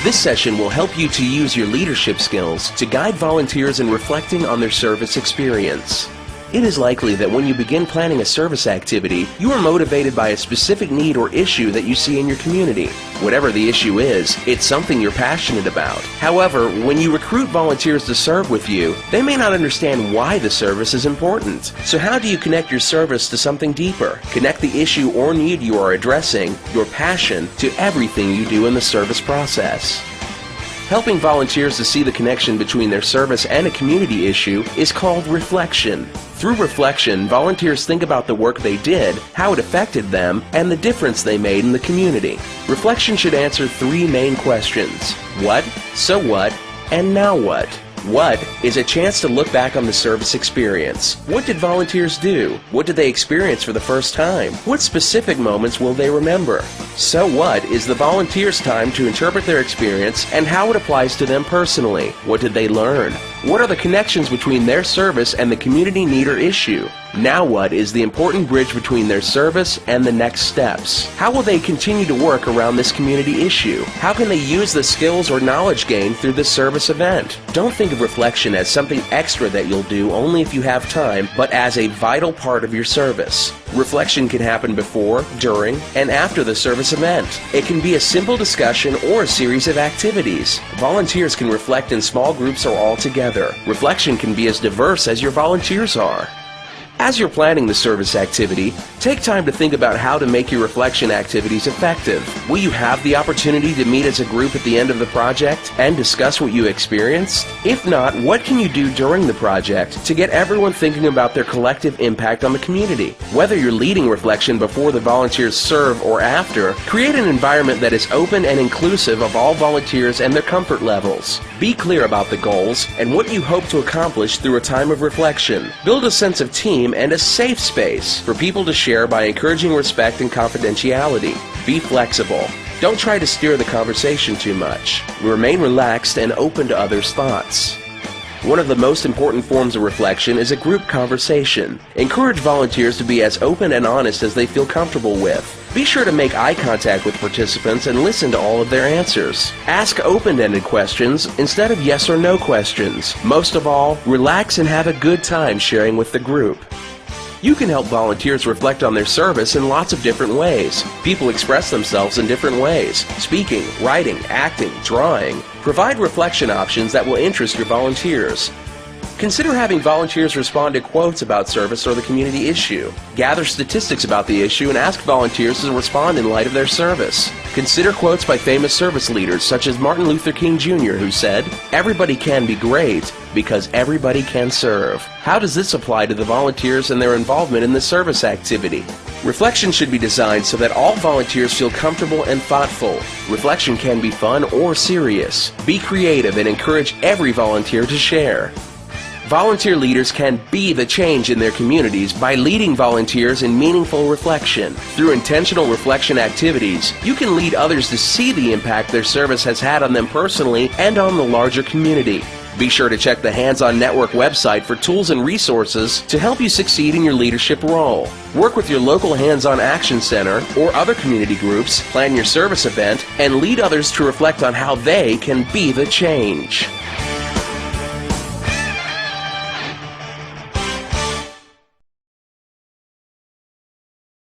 This session will help you to use your leadership skills to guide volunteers in reflecting on their service experience. It is likely that when you begin planning a service activity, you are motivated by a specific need or issue that you see in your community. Whatever the issue is, it's something you're passionate about. However, when you recruit volunteers to serve with you, they may not understand why the service is important. So how do you connect your service to something deeper? Connect the issue or need you are addressing, your passion, to everything you do in the service process. Helping volunteers to see the connection between their service and a community issue is called reflection. Through reflection, volunteers think about the work they did, how it affected them, and the difference they made in the community. Reflection should answer three main questions: what, so what, and now what? What is a chance to look back on the service experience. What did volunteers do? What did they experience for the first time? What specific moments will they remember? So what is the volunteers' time to interpret their experience and how it applies to them personally? What did they learn? What are the connections between their service and the community need or issue? Now what is the important bridge between their service and the next steps? How will they continue to work around this community issue? How can they use the skills or knowledge gained through this service event? Don't think of reflection as something extra that you'll do only if you have time, but as a vital part of your service. Reflection can happen before, during, and after the service event. It can be a simple discussion or a series of activities. Volunteers can reflect in small groups or all together. Reflection can be as diverse as your volunteers are. As you're planning the service activity, take time to think about how to make your reflection activities effective. Will you have the opportunity to meet as a group at the end of the project and discuss what you experienced? If not, what can you do during the project to get everyone thinking about their collective impact on the community? Whether you're leading reflection before the volunteers serve or after, create an environment that is open and inclusive of all volunteers and their comfort levels. Be clear about the goals and what you hope to accomplish through a time of reflection. Build a sense of team and a safe space for people to share by encouraging respect and confidentiality. Be flexible. Don't try to steer the conversation too much. Remain relaxed and open to others' thoughts. One of the most important forms of reflection is a group conversation. Encourage volunteers to be as open and honest as they feel comfortable with. Be sure to make eye contact with participants and listen to all of their answers. Ask open-ended questions instead of yes or no questions. Most of all, relax and have a good time sharing with the group. You can help volunteers reflect on their service in lots of different ways. People express themselves in different ways: speaking, writing, acting, drawing. Provide reflection options that will interest your volunteers. Consider having volunteers respond to quotes about service or the community issue. Gather statistics about the issue and ask volunteers to respond in light of their service. Consider quotes by famous service leaders such as Martin Luther King Jr., who said, "Everybody can be great because everybody can serve." How does this apply to the volunteers and their involvement in the service activity? Reflection should be designed so that all volunteers feel comfortable and thoughtful. Reflection can be fun or serious. Be creative and encourage every volunteer to share. Volunteer leaders can be the change in their communities by leading volunteers in meaningful reflection. Through intentional reflection activities, you can lead others to see the impact their service has had on them personally and on the larger community. Be sure to check the Hands-On Network website for tools and resources to help you succeed in your leadership role. Work with your local Hands-On Action Center or other community groups, plan your service event, and lead others to reflect on how they can be the change.